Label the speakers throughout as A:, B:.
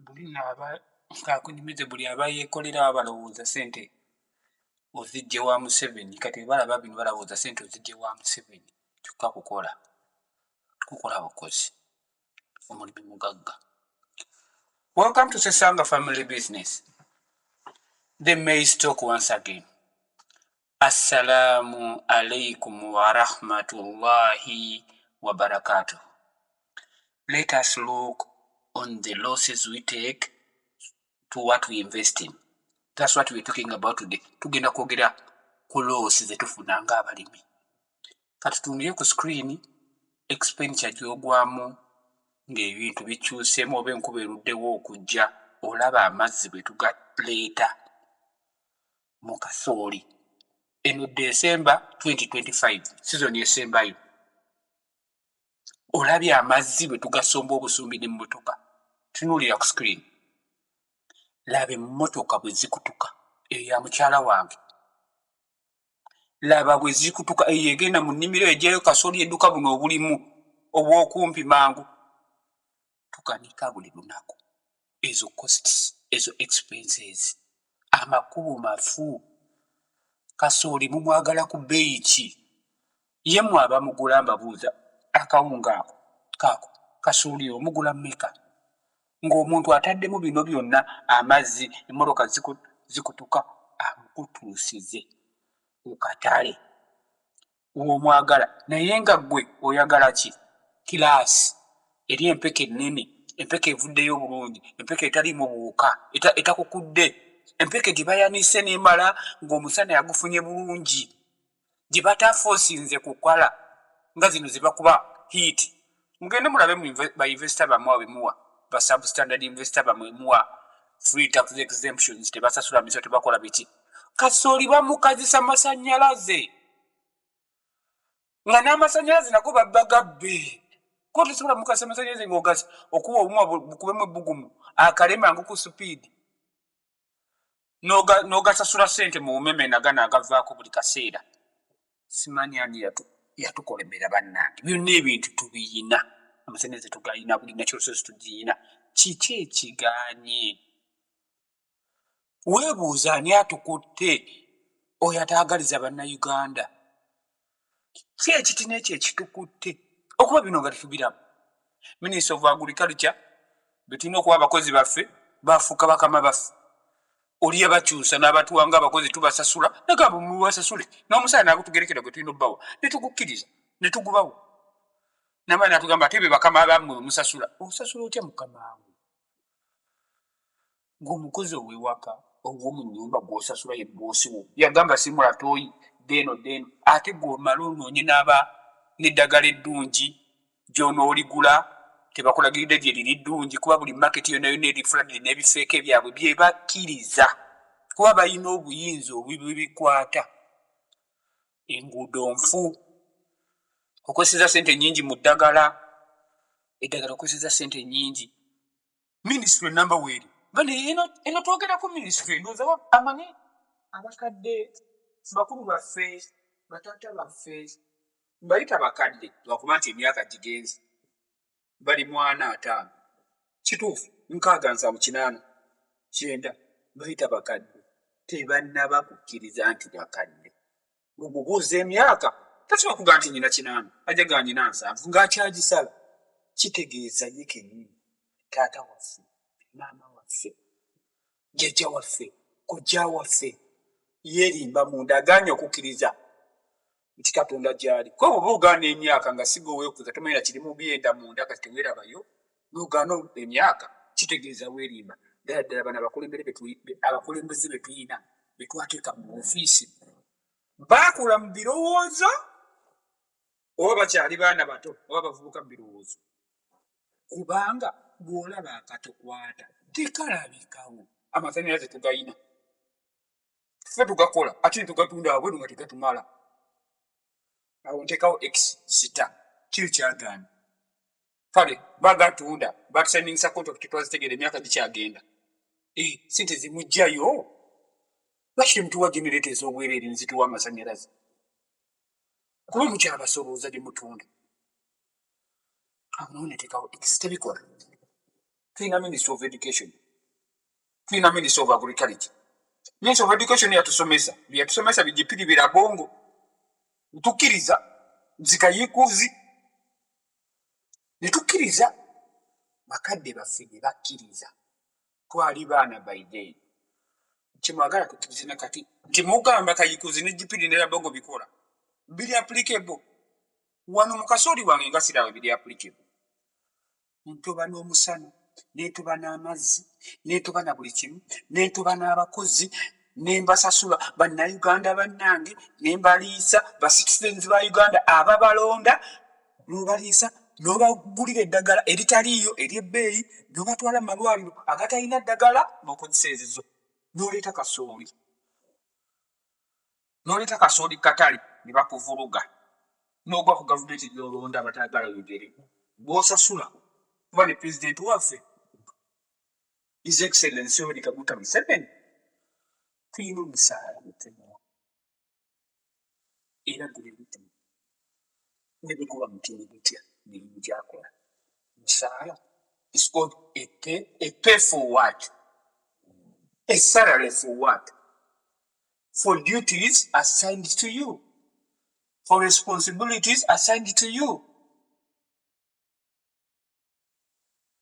A: buli naaba kakunyumize buli abayeekolera balowooza ssente ozijje wa Museveni kati balaba bino balowooza ssente ozijje wa Museveni kyokka kukola bukozi omulimu mugagga. Welcome to Sesanga Family Business. The Maize Talk once again. Assalamu alaikum wa rahmatullahi wa barakatuh. Let us look on the losses we take to what we invest in. That's what we're talking about today. Tugenda kwogera ku losses zetufuna ng'abalimi. Kati tutunulire ku screen expenditure gy'ogwamu ng'ebintu bikyuseemu oba enkuba eruddewo okujja olaba amazzi bwe tugaleeta mu kasooli. Eno December 2025 season esembayo olabye amazzi bwe tugasomba obusumbi n'emmotoka. Tunuulira ku screen. Laba emmotoka bwe zikutuka eya mukyala wange. Laba bwe zikutuka eyo egenda mu nnimiro eggyayo kasooli edduka buno obulimu obw'okumpi mangu. Tukanika buli lunaku. Ezo costs, ezo expenses. Amakubo mafu. Kasooli mumwagala ku bbeeyi ki? Ye mwaba mugula mbabuuza akawunga ako kaako kasooli omugula mmeka? Ng'omuntu ataddemu bino byonna amazzi emmotoka zikutuka amukutuusize ku katale w'omwagala naye nga ggwe oyagala ki? Kiraasi eri empeke ennene, empeke evuddeyo bulungi, empeke etaliimu buwuka, etakukudde, empeke gye bayanise n'emala ng'omusana yagufunye bulungi, gye batafoosinze kukala nga zino ze bakuba hiiti. Mugende mulabe ba investor bamwe abemuwa ba substandard investor bamwe muwa free tax exemptions tebasasula misolo tebakola biti. Kasooli bamukazisa masannyalaze nga n'amasannyalaze nago babbagabbe. Ko tosobola mukazisa masannyalaze ng'ogasa okuwa obumwa bukubemu ebbugumu akalema ngu ku supiidi n'ogasasula ssente mu bumeme nagano agavaako buli kaseera. Simanyi ani yatukolemera bannange. Byonna ebintu tubiyina. Amasannyalaze tugayina, buli nakyolusozi tugiyina. Kiki ekigaanye? Weebuuza ani atukutte oyo ataagaliza bannayuganda? Si ekiti n'ekyo ekitukutte okuba bino nga tetubiramu. Minister of Agriculture be tulina okuba abakozi baffe bafuuka bakama baffe. Oli yabakyusa n'abatuwanga abakozi tubasasula nagamba mubasasule n'omusala n'agutugerekera gwe tulina obbawa ne tugukkiriza ne tugubawo. N'amaani n'atugamba ate be bakama bammwe musasula. Osasula otya mukama wange? Ng'omukozi ow'ewaka ow'omu nnyumba gw'osasula ye boosi wo yagamba simula tooyi deeno ate gw'omala onoonye n'eddagala eddungi gy'onooligula tebakulagiridde lye liri ddungi kuba buli maketi yonna yonna eri fuladiri n'ebifeeke byabwe bye bakkiriza kuba balina obuyinza obubikwata. Enguudo nfu okwesiza ssente nnyingi mu ddagala, eddagala okwesiza ssente nnyingi. Minisitule namba weeri eno twogera ku minisitule ndowooza amanyi abakadde bakulu baffe bataata baffe bayita bakadde lwakuba nti emyaka gigenze bali 45 kituufu 678 bayita bakadde tebannaba kukkiriza nti bakadde. Mubuuza emyaka tasobola kugaa nti nyina 8 ajja ga nyina 7 ng'akyagisala. Kitegeeza ye kennyini taata waffe maama waffe jjajja waffe kojja waffe yeerimba munda agaanye okukkiriza nti Katonda gy'ali. Ko bw'oba ogaana emyaka nga si gwe weekuza tomanya kirimu byenda munda kati teweerabayo n'ogaana emyaka kitegeeza weerimba. Ddala bano abakulembeze be tuyina be twateeka mu ofiisi baakula mu birowoozo oba bakyali baana bato oba bavubuka mu birowoozo kubanga bw'olaba akatokwata tekalabikawo. Amasannyalaze tugayina ffe tugakola ate ne tugatunda wabweru nga tegatumala. Awo nteekawo exita kiri kyagaana kale bagatunda batusanyisa contract twazitegeera emyaka gikyagenda. Ssente zimugjayo lwaki temutuwa genereeta ez'obwereere ne zituwa amasannyalaze kuba mukyabasolooza gye mutunda. Awo nawo neteekawo exita bikola tulina Ministry of Education, tulina Ministry of Agriculture. Ministry of Education yatusomesa bijipiri birabongo, tukiriza zikayikuzi, netukiriza bakadde baffe ne bakkiriza twali baana by day. Kimwagala kutukizina kati nti mugamba kayikuzi ne jipiri ne rabongo bikola biri applicable wano mu kasooli wange nga siraawe biri applicable. Ntuba n'omusana, netuba n'amazzi, netuba na buli kimu, netuba n'abakozi, nembasasula bannayuganda bannange, nembaliisa ba citizens ba Uganda ababalonda, nobaliisa nobagulira eddagala eritaliiyo ery'ebbeeyi, nobatwala mu malwaliro agatalina ddagala n'okozesa ezizo, noleeta kasooli katale ne bakuvuluga, n'ogwa ku gavumenti gy'olonda abatagala yogere bw'osasula. Kuba ne pulezidenti waffe His Excellency Yoweri Kaguta Museveni tulina omusaala mutono era guli mutono ne biguba mutini gutya mirimu gyakola. Musaala is called a pay for what? A salary for what? For duties assigned to you, for responsibilities assigned to you.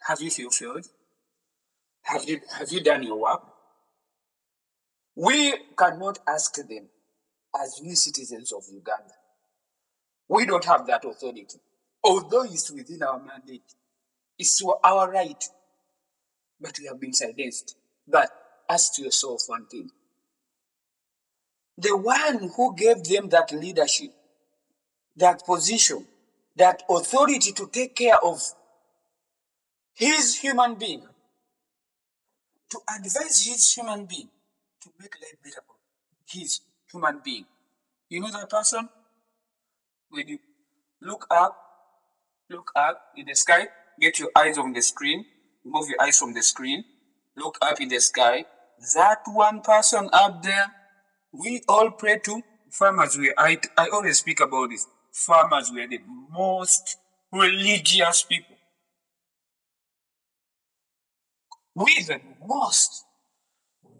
A: Have you fulfilled? Have you done your work? We cannot ask them as we citizens of Uganda. We don't have that authority. Although it's within our mandate, it's our right, but we have been silenced. But ask yourself one thing. The one who gave them that leadership, that position, that authority to take care of his human being, to advise his human being, to make life better for his human being. You know that person? When you look up in the sky, get your eyes on the screen, move your eyes from the screen, look up in the sky. That one person up there, we all pray to. Farmers, I always speak about this. Farmers were the most religious people. We the most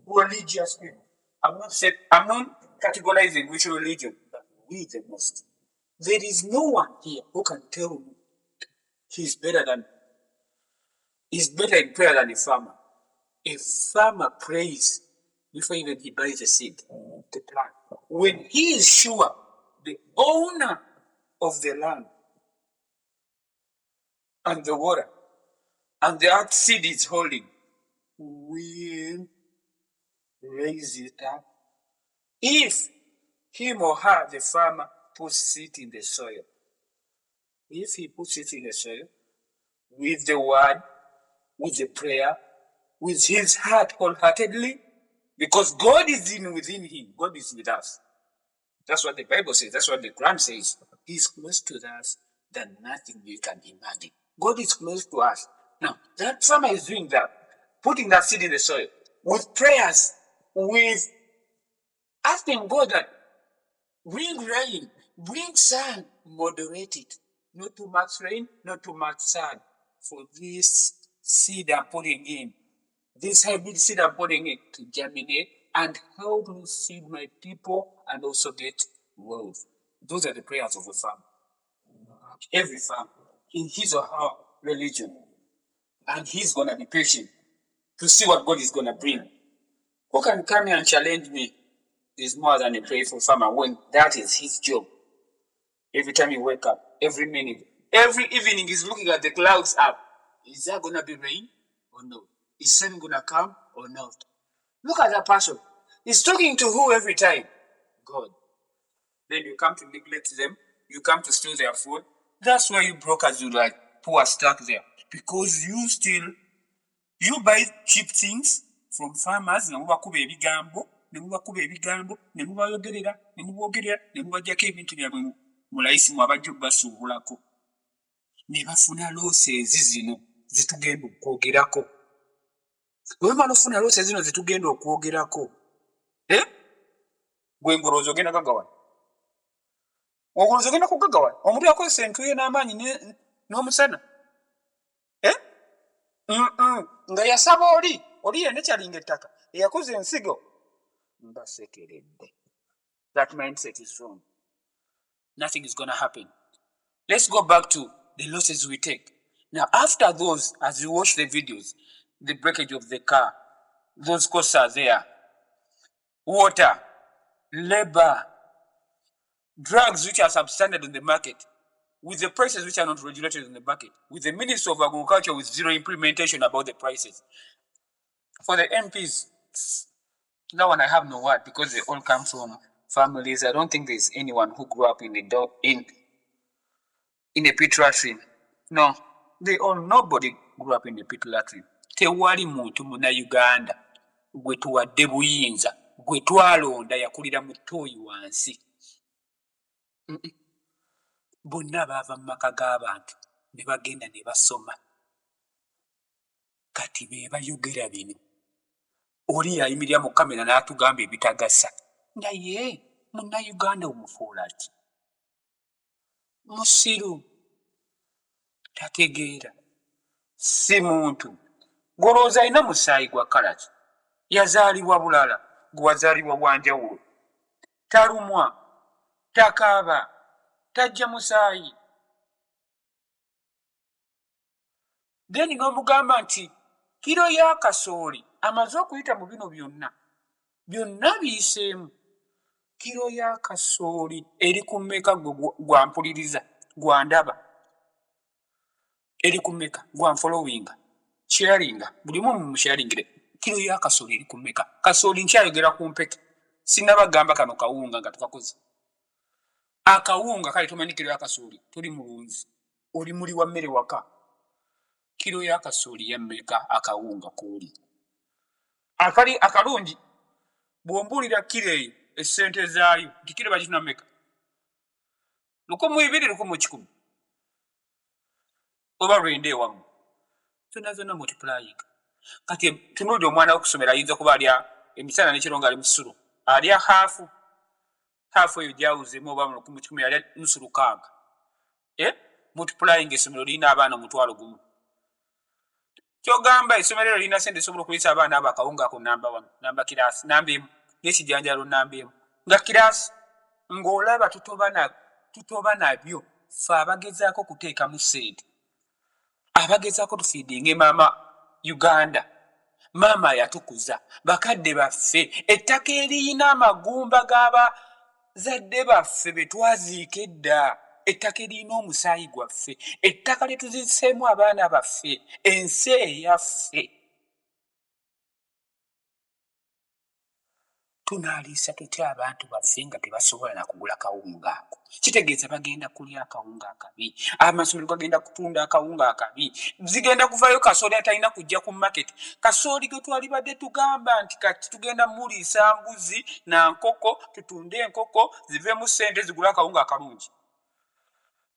A: religious people. I'm not categorizing which religion, but we the most. There is no one here who can tell me he's better in prayer than a farmer. A farmer prays before even he buys a seed to plant. When he is sure the owner of the land and the water and the earth seed is holding, will raise it up. If him or her, the farmer, puts it in the soil, if he puts it in the soil with the word, with the prayer, with his heart wholeheartedly, because God is within him, God is with us. That's what the Bible says, that's what the Quran says. He's close to us than nothing you can imagine. God is close to us. Now, that farmer is doing that, putting that seed in the soil, with prayers, with asking God that bring rain, bring sun, moderate it. Not too much rain, not too much sun. For this seed I'm putting in, this hybrid seed I'm putting in to germinate and help me feed my people and also get wealth. Those are the prayers of a farmer. Every farmer in his or her religion. And he's going to be patient to see what God is going to bring. Who can come here and challenge me is more than a prayerful farmer when that is his job. Every time you wake up, every minute, every evening he's looking at the clouds up. Is there going to be rain or no? Is sun going to come or not? Look at that person. He's talking to who every time? God. Then you come to neglect them. You come to steal their food. That's why you brokers, you like poor stuck there. Because you buy cheap things from farmers, ne mubakuba ebigambo, ne mubayogerera, ne mubajjako ebintu byabwe mu layisi mwabajja obbasuubulako. Ne bafuna losses zino zitugenda okwogerako. Bwe bamala ofuna losses zino zitugenda okwogerako, gwe ngoloozi ogenda gagawana. Ogoloozi ogenda kugagawana. Omuntu yakozesa entuye n'amaanyi n'omusana. nga yasaba oli yena kyalinga ettaka eyakoze ensigo mbasekeredde. That mindset is wrong. Nothing is going to happen. Let's go back to the losses we take. Now, after those, as you watch the videos, the breakage of the car, those costs are there. Water, labor, drugs which are substandard in the market, with the prices which are not regulated in the market, with the Ministry of Agriculture with zero implementation about the prices. For the MPs, that one I have no word because they all come from families. I don't think there's anyone who grew up in a pit latrine. No, nobody grew up in a pit latrine. Tewali muntu muna Uganda gwe tuwadde buyinza gwe twalonda yakulira mu ttooyi wansi. Bonna baava mu maka g'abantu ne bagenda ne basoma. Kati be bayogera bino. Oli yayimirira mu kamera n'atugamba ebitagasa. Naye munnayuganda omufuula ki? Musiru. Tategeera. Si muntu. Golooza alina musaayi gwa kalaki. Yazaalibwa bulala. Gwe wazaalibwa bwanjawulo. Talumwa. Takaaba. Tajja musaayi. Then n'omugamba nti kiro ya kasooli amaze okuyita mu bino byonna biyiseemu. Kiro ya kasooli eri ku mmeka gwa mpuliriza gwa ndaba. Eri ku mmeka gwa followinga sharinga buli mumu musharingire. Kiro ya kasooli eri ku mmeka. Kasooli nkyayogera ku mpeke. Sinnabagamba kano kawunga nga tukakoze. Akawunga kale tumanyi kiro ya kasooli tuli mulunzi. Oli muli wa mmere waka. Kiro ya kasooli ya mmeka akawunga kooli. Akalungi bw'ombuulira kiro eyo essente zaayo nti kiro bakituna mmeka. 1,200 1,100 oba lwenda ewamu. Zonna multiplying. Kati tunuulira omwana w'okusomera ayinza kuba alya emisana n'ekiro ng'ali mu ssulu. Alya haafu eyo gyawuzemu oba mu 1,100 alya nusu 600. Multiplying essomero lirina abaana 1,000. Kyogamba essomero eryo lirina ssente esobola okuliisa abaana abo akawunga ako namba 1, namba kiraasi, namba emu, n'ekijanjalo namba emu. Nga kiraasi ng'olaba tutoba nabyo ffe abagezaako okuteekamu ssente. Abagezaako tufiidinge maama Uganda. Maama yatukuza. Bakadde baffe. Ettaka eriyina amagumba g'abazadde baffe be twaziika edda. Ettaka eriyina omusaayi gwaffe. Ettaka lye tuziseemu abaana baffe. Ensi eyaffe. Tunaaliisa tutya abantu baffe nga tebasobola na kugula kawunga ako. Kitegeeza bagenda kulya akawunga akabi. Amasomero bagenda kutunda akawunga akabi. Zigenda kuvayo kasooli atalina kujja ku market. Kasooli ge twalibadde tugamba nti kati tugenda muliisa mbuzi na nkoko, tutunde enkoko zivemu ssente zigula akawunga akalungi.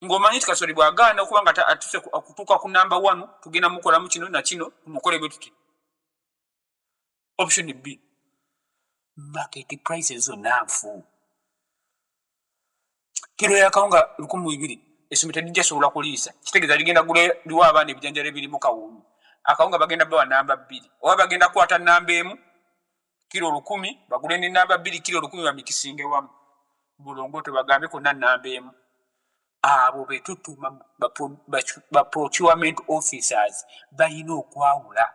A: Ng'omanyi nti kasooli bw'agaana okuba nga atuse okutuuka ku namba 1 tugenda mukolamu kino na kino tumukole bwe tuti. Option B. Market prices zonna nfu. Kiro ya kawunga 1,200 essomero terijja sobola kuliisa. Kitegeeza ligenda liwa abaana ebijanjalo ebirimu kawunga. Akawunga bagenda bawa namba 2. Oba bagenda kukwata namba emu kiro 1,000 bagule ne namba 2 kiro 1,000 bamikisinge wamu. Bulongoto bagambe konna namba emu. Abo be tutuma ba procurement officers bayina okwawula.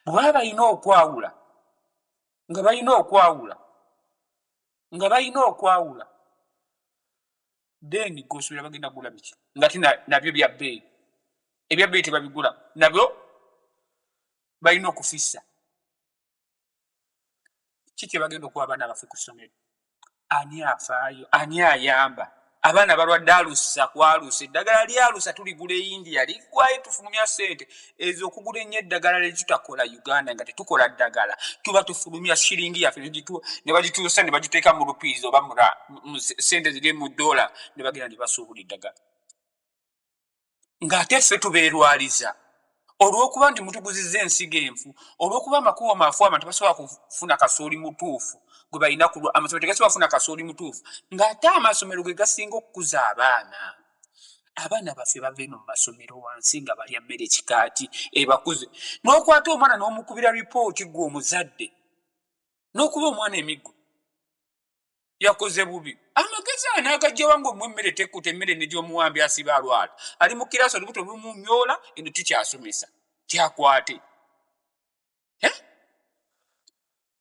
A: Bw'aba bayina okwawula nga bayina okwawula then gosuubira bagenda kugula biki ngati nabyo bya bbeeyi. Ebya bbeeyi tebabigula nabyo balina okufissa. Kiki bagenda okuwa abaana baffe ku ssomero? Ani afaayo? Ani ayamba? Abaana balwadde alusa kwalusa. Eddagala lyalusa tuligula India liggwayo tufulumya ssente ezo okugula ennyo eddagala lye tutakola Uganda nga tetukola ddagala. Tuba tufulumya shiringi yaffe ne bagituusa ne bagiteeka mu rupees oba mu ssente ziri mu dola ne bagenda ne basuubula eddagala. Ng'ate ffe tubeerwaliza olw'okuba nti mutuguzizza ensigo enfu, olw'okuba amakubo mafu abantu basobola kufuna kasooli mutuufu gwe balina kulwa. Amasomero tegasobola kufuna kasooli mutuufu ng'ate amasomero ge gasinga okukuza abaana. abaana baffe bava eno mu masomero wansi nga balya mmere kikaati ebakuze n'okwata omwana n'omukubira ripooti gwe omuzadde n'okuba omwana emiggo yakoze bubi amagezi anaagajjawa ngaomuwa emmere tekkuta emmere negyomuwambi asiba alwala ali mu kirasi olubuto lumumyola eno tikyasomesa kyakwate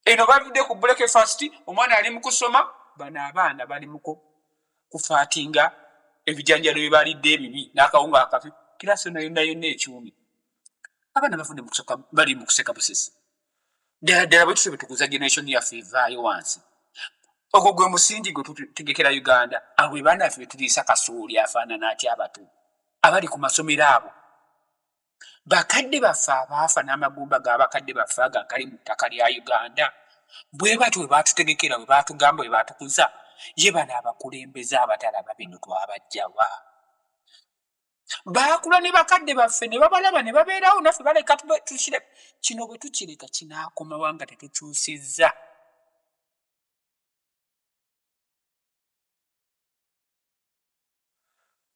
A: eno bavudde ku breakfast omwana ali mu kusoma bano abaana bali mu kufaatinga ebijanjalo bye balidde ebibi n'akawunga akafi kirasi yonna yonna ekyumi abaana bafudde bali mu kuseka busesi ddala bwe tusobe tukuza generation yaffe evaayo wansi ogwo gwe musingi gwe tutegekera uganda abo baana baffe betuliisa kasooli afaanana atya abato abali ku masomero abo bakadde baffe abaafa n'amagumba g'abakadde baffe ago agali mu ttaka lya uganda bwe batyo bwe baatutegekera bwe baatugamba bwe baatukuza ye bano abakulembeze abatalaba bino twabajjawa baakula ne bakadde baffe ne babalaba ne babeerawo naffe baleka tukire kino bwe tukireka kinaakomawo nga tetukyusizza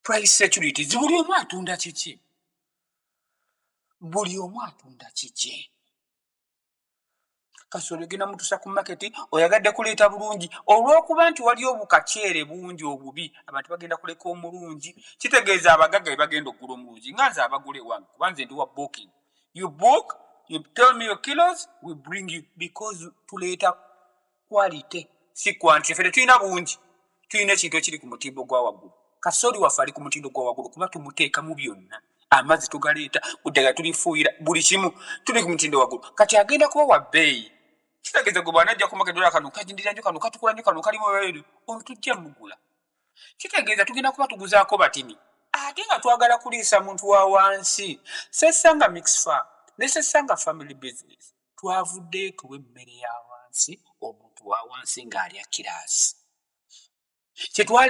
A: price securities buli omu atunda kiki buli omu atunda kiki kasolo ogenda mutusa ku maketi oyagadde kuleeta bulungi olw'okuba nti waliwo obukaceere bungi obubi abantu bagenda kuleka omulungi kitegeeza abagagga be bagenda okugula omulungi nga nze abagula ewange kuba nze ndi wa booking you book you tell me your kilos we bring you because tuleeta quality si quantity ffe tetulina bungi tulina ekintu ekiri ku mutindo gwa waggulu kasoli waffe ali ku mutindo gwa waggulu kuba tumuteekamu byonna amazzi tugaleeta kuddagala tulifuuyira buli kimu tuli ku mutindo waggulu kati agenda kuba wa bbeeyi kitegeeza gwe bwana ajja kumakedola kano kajindira nyo kano katukula nyo kano kalimu weeru ono tujja mugula kitegeeza tugenda kuba tuguzaako batini ate nga twagala kuliisa muntu wa wansi sesanga mix farm ne sesanga family business twavudde tuwa emmere ya wansi omuntu wa wansi ng'alya kiraasi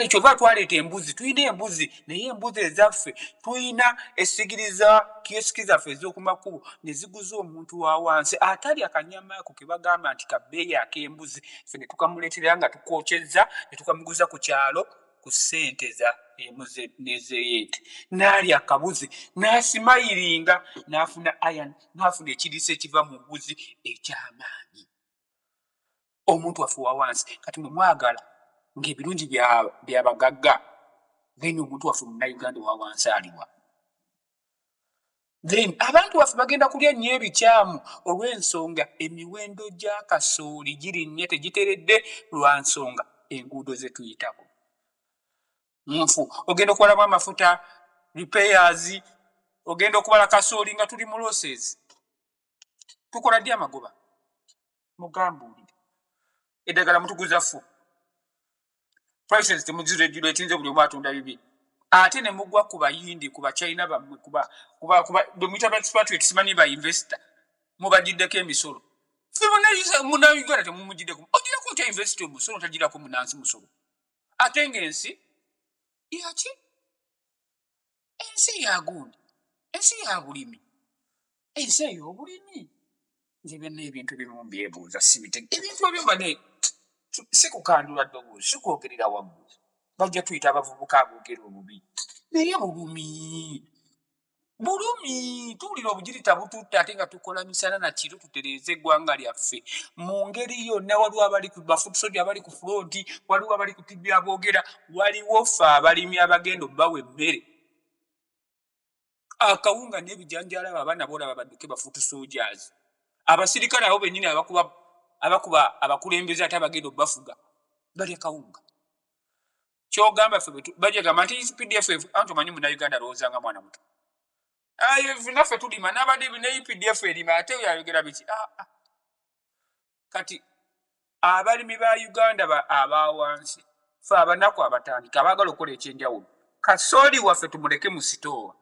A: kyova twaleeta embuzi tulina embuzi naye embuzi ezaffe tulina esigiriza kiosiki zaffe ez'okumakubo ne ziguza omuntu wa wansi atalya kanyama ako ke bagamba nti kabbeeyi ak'embuzi ffe ne tukamuleetera nga tukwokyezza ne tukamuguza ku kyalo ku ssente nezeyeete n'alya akabuzi n'asimayiringa n'afuna iron n'afuna ekiriisa ekiva mu mbuzi eky'amaanyi omuntu waffe wa wansi kati mwe mwagala ng'ebirungi byabagagga then omuntu waffe munnayuganda wa wansi aliwa then abantu waffe bagenda kulya nnyo ebikyamu olw'ensonga emiwendo gya kasooli girinnye tegiteredde lwa nsonga enguudo ze tuyitako nfu ogenda okubalamu amafuta repairs ogenda okubala kasooli nga tuli mu losses tukola ddi amagoba mugambuulire eddagala mutuguza ffu prices temuziregulatinze buli omu atunda bibi ate ne mugwa ku bayindi ku bachina bammwe kuba bemuyita ba expatriate simanyi ba investor mubagiddeko emisolo munayuganda temumugiddeko ogirako otya investor omusolo otagirako munansi musolo ate ng'ensi yaki ensi yagundi ensi ya bulimi ensi ey'obulimi nze byonna ebintu ebimu mbyebuuza sibitege ebintu ebyo mbane sikukandula ddoboozi sikwogerera waggulu bajja tuyita abavubuka aboogera obubi naye bulumi tuwulira obugirita bututta ate nga tukola misana na kiro tutereeza eggwanga lyaffe mu ngeri yonna waliwo abali ku bafutusoja abali ku fulonti waliwo abali ku tibi aboogera waliwo ffe abalimi abagenda obbawa emmere akawunga n'ebijanjala abo abaana boolaba badduke bafutusojazi abasirikale abo bennyini abakuba abakulembeze ate abagenda obbafuga balya kawunga kyogamba ffe bajagamba nti pdf anti omanyi munnayuganda alowoozanga mwana muto naffe tulima n'abadde ne pdf erima ate yayogera biki kati abalimi ba uganda abawansi ffe abanaku abatandika abaagala okukola ekyenjawulo kasooli waffe tumuleke mu sitoowa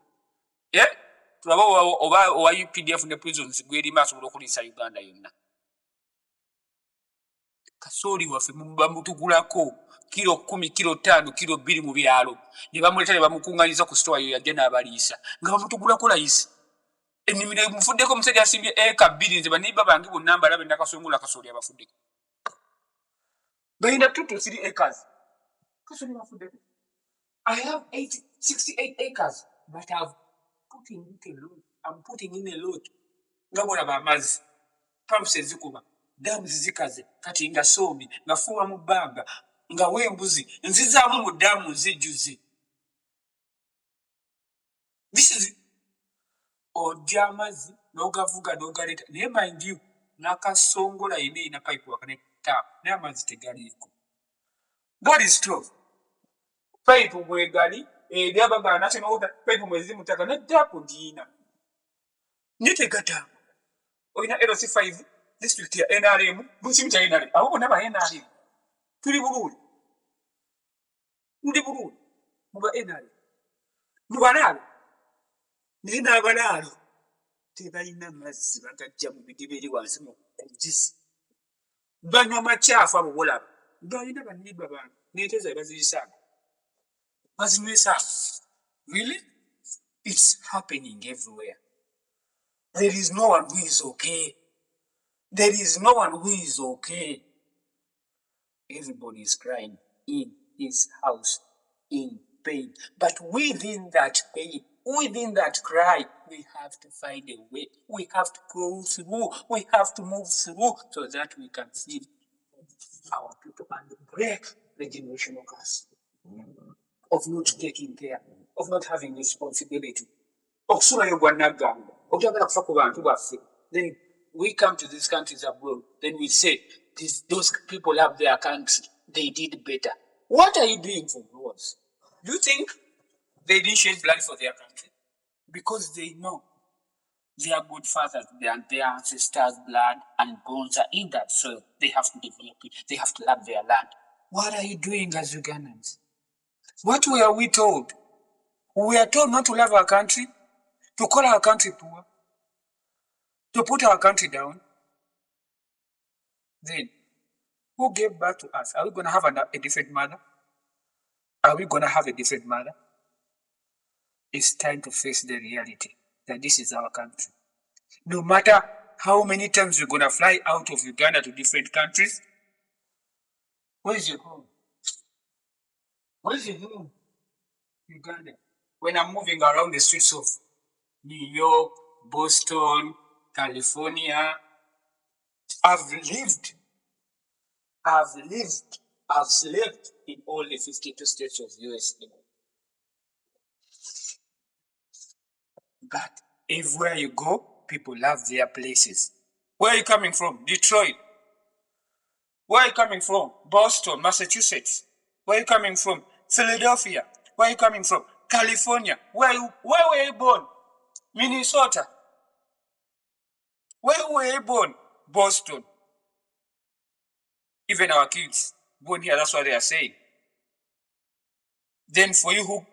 A: tulabe oba owa pdf ne prisons gwerima asobola okuliisa uganda yonna kasooli waffe bamutugulako kilo 10 kilo 5 kilo 2 mu byalo ne bamuleta ne bamukunganyiza ku sitowa yo yajja n'abaliisa nga bamutugulako layisi ennimiro mufuddeko omusajja asimbye eka 2 nze baniba bange bonna mbalabe nakasongula kasooli abafuddeko balina 2 to 3 acres kasooli bafuddeko I have 8 68 acres, but I've put in it a lot. I'm putting in a lot. Ngabona bamazi. Pumps ezikuba. Dams zikaze. Kati nga sobi. Nga fuwa mubanga. Nga wembuzi. Nzizaamu mu damu nzijuzi. This is ojja amazzi n'ogavuga n'ogaleeta. Naye mind you, n'akasongola yenna erina pipe wakane tap. Naye amazzi tegaliiko. God is true. Pipe bwegali, ebyabagala national water, pipe mwezi mutaka, ne tap ndiina. Nye tegatambula. Oyina LC5, district ya NRM, bukimu kya NRM. Abo bonna ba NRM. Tuli bulungi. Ndi bulungi. Muba NRM. Mubalaalo. Naye n'abalaalo tebalina mazzi bagajja mu bidiba eri wansi mu kugisi. Banywa makyafu abo bolaba. Balina bannibba bantu. N'ente zaabwe bazirisaaga. Bazinywesa. Really? It's happening everywhere. There is no one who is okay. There is no one who is okay. Everybody is crying in his house in pain. But within that pain, within that cry, we have to find a way. We have to go through. We have to move through so that we can feed our people and break the generational curse of not taking care, of not having responsibility. Then we come to these countries abroad, then we say, those people have their country, they did better. What are you doing for yours? Do you think they didn't shed blood for their country? Because they know their good fathers, their ancestors' blood and bones are in that soil. They have to develop it. They have to love their land. What are you doing as Ugandans? What were we told? We are told not to love our country, to call our country poor, to put our country down. Then, who gave birth to us? Are we going to have a different mother? Are we going to have a different mother? It's time to face the reality that this is our country. No matter how many times you're going to fly out of Uganda to different countries, where is your home? Where is your home? Uganda. When I'm moving around the streets of New York, Boston, California, I've lived in all the 52 states of USA. But everywhere you go, people love their places. Where are you coming from? Detroit. Where are you coming from? Boston, Massachusetts. Where are you coming from? Philadelphia. Where are you coming from? California. Where were you born? Minnesota. Where were you born? Boston. Even our kids born here, that's what they are saying. Then for you who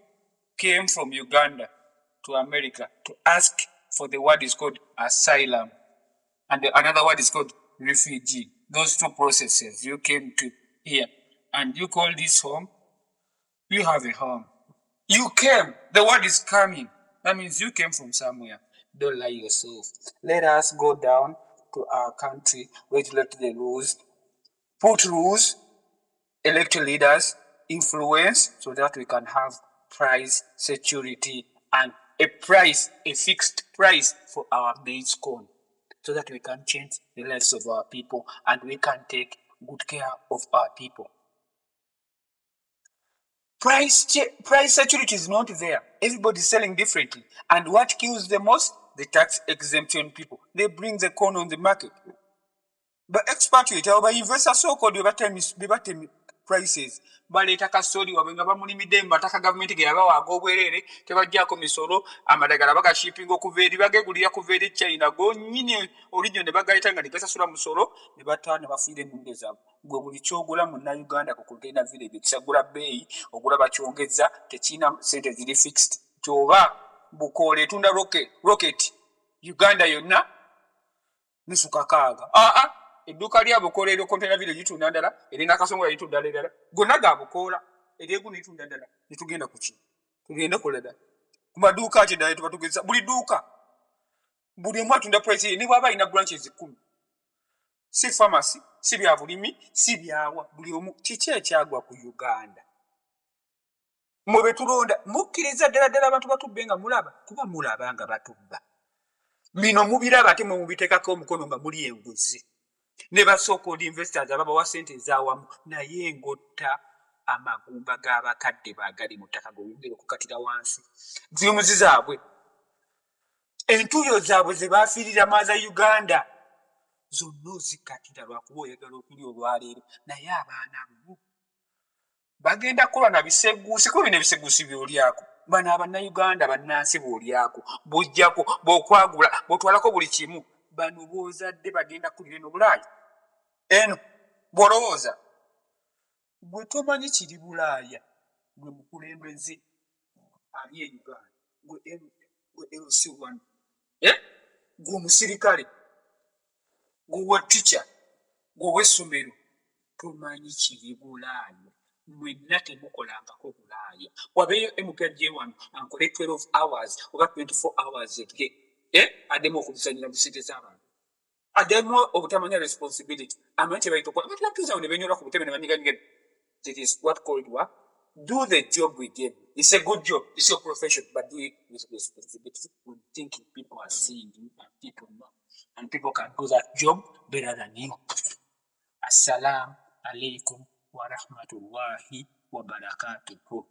A: came from Uganda to America to ask for the word is called asylum, and another word is called refugee. Those two processes, you came to here, and you call this home, you have a home. You came, the word is coming. That means you came from somewhere. Don't lie yourself. Let us go down to our country, regulate the rules, put rules, elect leaders, influence, so that we can have price security and a fixed price for our maize corn, so that we can change the lives of our people and we can take good care of our people. Price security is not there. Everybody's selling differently. And what kills the most? The tax exemption people. They bring the corn on the market. But expatriate, our investor so-called, they prices. Baleta kasori wabenga bamulimide mbataka government ge yabawa agobwerere tebajjako misolo amadagala baga shipping okuveri bagegulira kuveri China go nyine original ne bagaleta nga dipesa musolo ne batana bafire mundeza gwe buli kyogula mu na Uganda ku container village kisagula bay ogula bakyongeza techina sente zili fixed choba bukole tunda rocket Uganda yonna nisuka kaaga edduka lya bukola eryo container village litunda ndala erina kasongola litunda ndala gonna ga bukola eryegu litunda ndala litugenda kuki tugenda kulada ku maduuka ati ndala tubatugeza buli duuka buli mwa tunda price ni bwaba ina branches 10 si pharmacy si bya bulimi si byawa buli omu kiki ekyagwa ku Uganda mwe betulonda mukkiriza ddala abantu batubbe nga mulaba kuba mulaba nga batubba bino mubiraba ate mwe mubiteekako omukono nga muli enguzi ne basooka investors ababawa ssente ezaawamu naye ngotta amagumba g'abakadde baagali mu ttaka gweoyongere okukatira wansi zimuzi zaabwe entuuyo zaabwe ze baafiirira maaza Uganda zonna ozikatira lwakuba oyagala okulya olwaleero naye abaana bo bagenda kukola na biseguusi kuba bino ebiseguusi by'olyako bano abannayuganda bannansi bw'olyako bw'ojjako bw'okwagula bw'otwalako buli kimu bano boozadde bagenda kulira eno Bulaaya eno bw'olowooza gwe tomanyi kiri Bulaaya gwe mukulembeze ali e Uganda gwe LC1 gwe omusirikale gwe wa tica gwe ow'essomero tomanyi kiri Bulaaya mwenna temukolangako Bulaaya wabeeyo MKJ1 ankole 12 hours oba 24 hours a day addemu okuzanyira mu ssente z'abantu addemu obutamanya responsibility amanyi tebaitokola abantu batuuza ne benyola ku butebe ne banyiganyigana. It is what called what? Do the job we gave. It's a good job. It's your profession, but do it with responsibility. We think people are seeing you and people know. And people can do that job better than you. Assalamu alaikum wa rahmatullahi wa barakatuh.